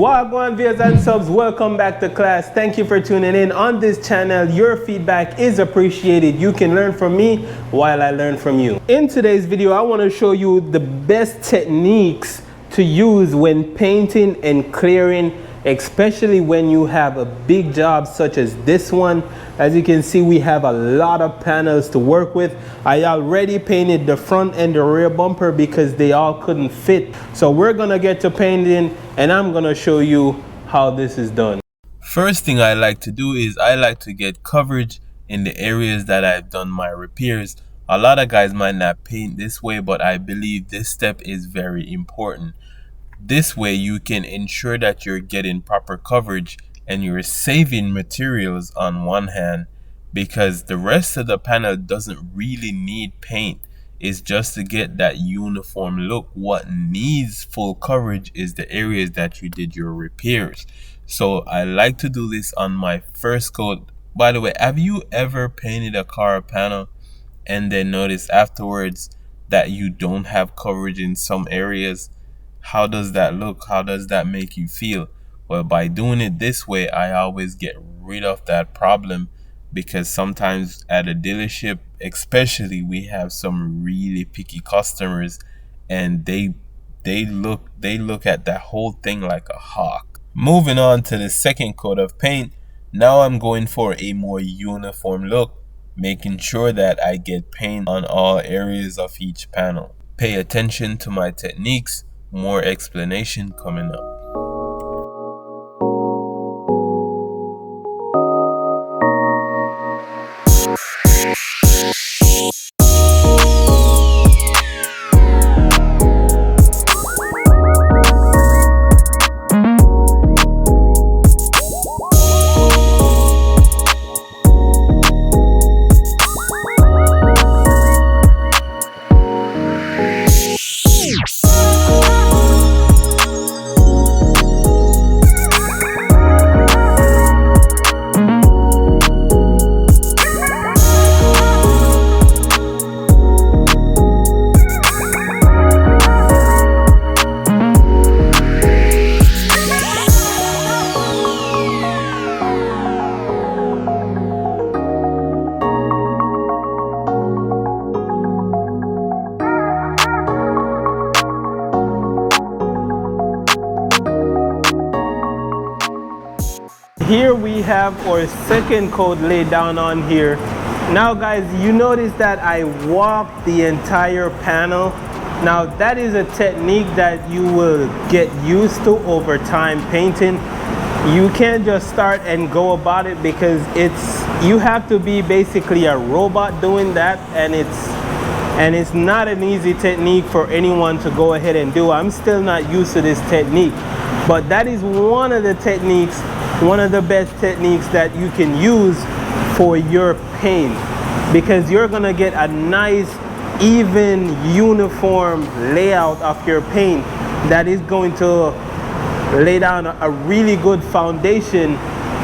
Wagwan viewers and subs, welcome back to class. Thank you for tuning in. On this channel, your feedback is appreciated. You can learn from me while I learn from you. In today's video, I want to show you the best techniques to use when painting and clearing, especially when you have a big job such as this one. As you can see, we have a lot of panels to work with. I already painted the front and the rear bumper because they all couldn't fit. So we're gonna get to painting and I'm gonna show you how this is done. First thing I like to do is I like to get coverage in the areas that I've done my repairs. A lot of guys might not paint this way, but I believe this step is very important. This way you can ensure that you're getting proper coverage and you're saving materials on one hand, because the rest of the panel doesn't really need paint. It's just to get that uniform look. What needs full coverage is the areas that you did your repairs. So I like to do this on my first coat. By the way, have you ever painted a car panel and then notice afterwards that you don't have coverage in some areas? How does that look? How does that make you feel? Well, by doing it this way, I always get rid of that problem, because sometimes at a dealership especially, we have some really picky customers and they look at that whole thing like a hawk. Moving on to the second coat of paint, now I'm going for a more uniform look, making sure that I get paint on all areas of each panel. Pay attention to my techniques. More explanation coming up. Here we have our second coat laid down on here. Now guys, you notice that I walked the entire panel. Now that is a technique that you will get used to over time painting. You can't just start and go about it, because you have to be basically a robot doing that, and it's not an easy technique for anyone to go ahead and do. I'm still not used to this technique, but that is one of the techniques, one of the best techniques that you can use for your paint, because you're gonna get a nice, even, uniform layout of your paint that is going to lay down a really good foundation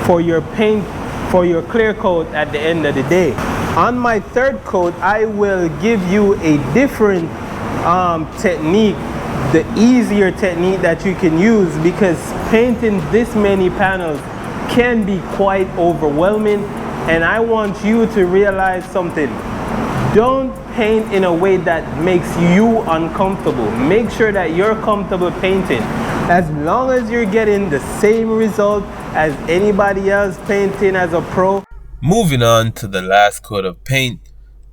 for your paint, for your clear coat at the end of the day. On my third coat, I will give you a different technique, the easier technique that you can use, because painting this many panels can be quite overwhelming, and I want you to realize something. Don't paint in a way that makes you uncomfortable. Make sure that you're comfortable painting. As long as you're getting the same result as anybody else painting as a pro. Moving on to the last coat of paint.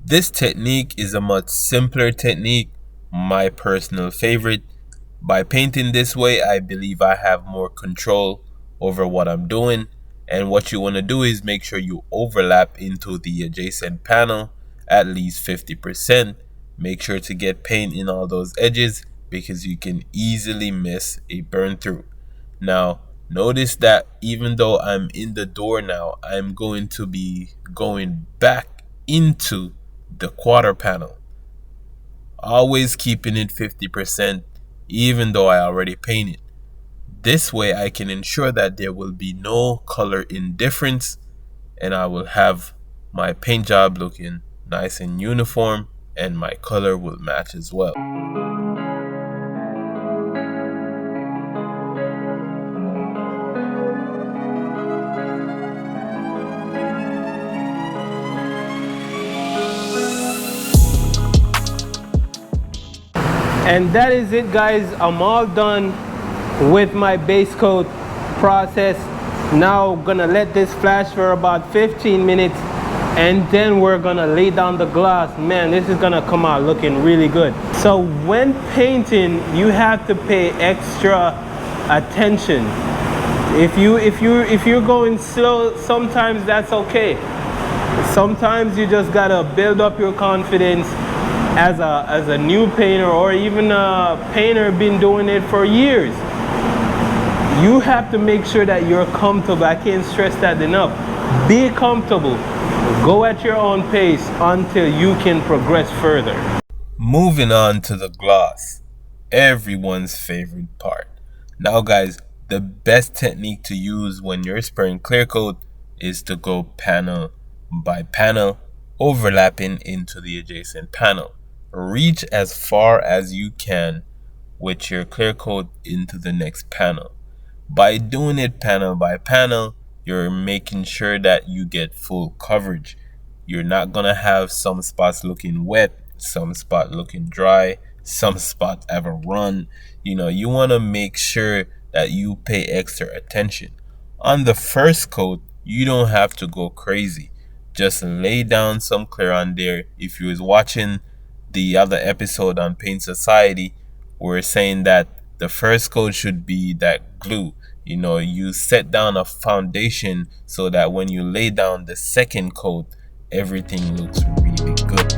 This technique is a much simpler technique, my personal favorite. By painting this way, I believe I have more control over what I'm doing. And what you want to do is make sure you overlap into the adjacent panel at least 50%. Make sure to get paint in all those edges, because you can easily miss a burn through. Now notice that even though I'm in the door now, I'm going to be going back into the quarter panel, always keeping it 50%, even though I already painted. This way I can ensure that there will be no color indifference, and I will have my paint job looking nice and uniform, and my color will match as well. And that is it, guys. I'm all done with my base coat process. Now gonna let this flash for about 15 minutes, and then we're gonna lay down the gloss. Man, this is gonna come out looking really good. So when painting, you have to pay extra attention. If you're going slow, sometimes that's okay. Sometimes you just gotta build up your confidence as a new painter, or even a painter been doing it for years. You have to make sure that you're comfortable. I can't stress that enough. Be comfortable. Go at your own pace until you can progress further. Moving on to the gloss, everyone's favorite part. Now guys, the best technique to use when you're spraying clear coat is to go panel by panel, overlapping into the adjacent panel. Reach as far as you can with your clear coat into the next panel. By doing it panel by panel, you're making sure that you get full coverage. You're not gonna have some spots looking wet, some spot looking dry, some spots have a run. You want to make sure that you pay extra attention. On the first coat, you don't have to go crazy. Just lay down some clear on there. If you was watching the other episode on Paint Society, we're saying that the first coat should be that glue. You set down a foundation so that when you lay down the second coat, everything looks really good.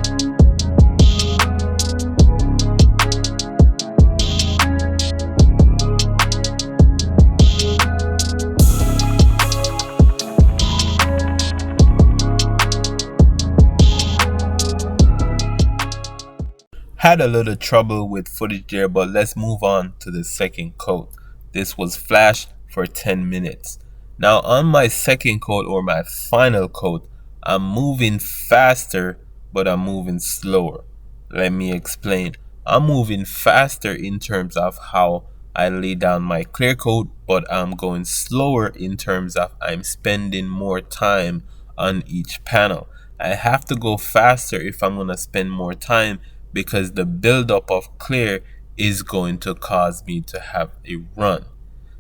Had a little trouble with footage there, but let's move on to the second coat. This was flashed for 10 minutes. Now on my second coat, or my final coat, I'm moving faster, but I'm moving slower. Let me explain. I'm moving faster in terms of how I lay down my clear coat, but I'm going slower in terms of I'm spending more time on each panel. I have to go faster if I'm going to spend more time, because the buildup of clear is going to cause me to have a run.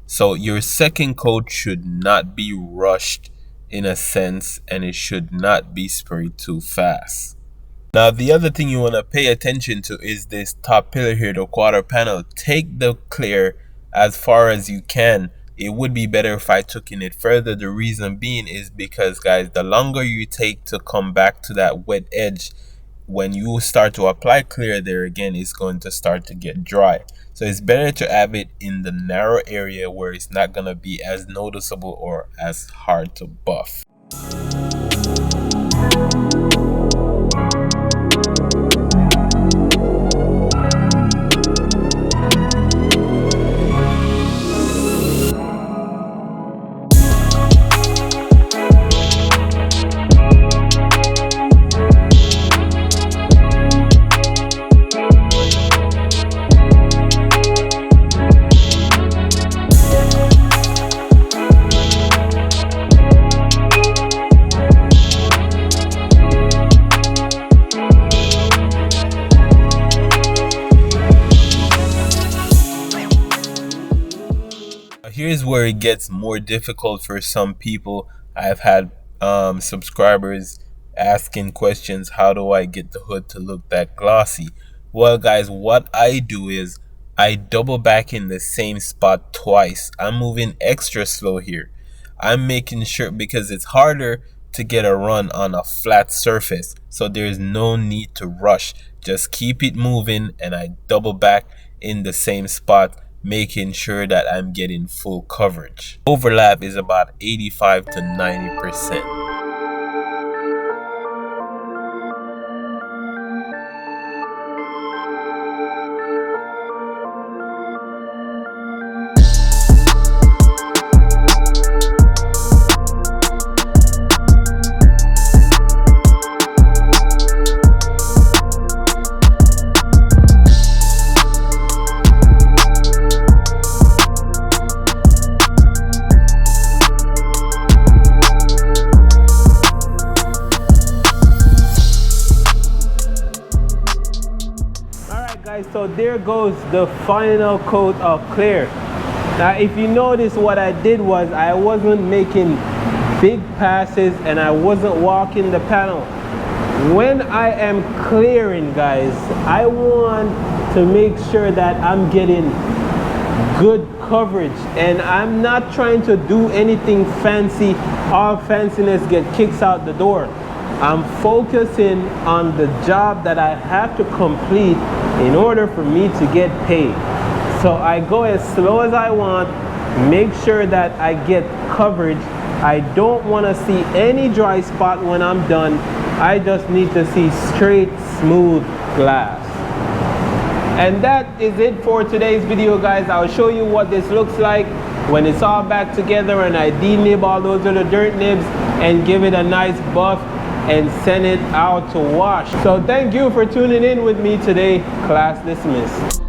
So your second coat should not be rushed in a sense, and it should not be sprayed too fast. Now the other thing you want to pay attention to is this top pillar here, the quarter panel. Take the clear as far as you can. It would be better if I took in it further. The reason being is because, guys, the longer you take to come back to that wet edge, when you start to apply clear there again, it's going to start to get dry. So it's better to have it in the narrow area where it's not going to be as noticeable or as hard to buff. Here's where it gets more difficult for some people. I've had subscribers asking questions, how do I get the hood to look that glossy? Well guys, what I do is I double back in the same spot twice. I'm moving extra slow here. I'm making sure, because it's harder to get a run on a flat surface, so there's no need to rush. Just keep it moving, and I double back in the same spot, making sure that I'm getting full coverage. Overlap is about 85 to 90%. Guys, so there goes the final coat of clear. Now if you notice, what I did was I wasn't making big passes and I wasn't walking the panel. When I am clearing, guys, I want to make sure that I'm getting good coverage, and I'm not trying to do anything fancy. All fanciness get kicks out the door. I'm focusing on the job that I have to complete in order for me to get paid. So I go as slow as I want, make sure that I get coverage. I don't want to see any dry spot when I'm done. I just need to see straight, smooth glass. And that is it for today's video, guys. I'll show you what this looks like when it's all back together and I denib all those little dirt nibs and give it a nice buff and send it out to wash. So thank you for tuning in with me today. Class dismissed.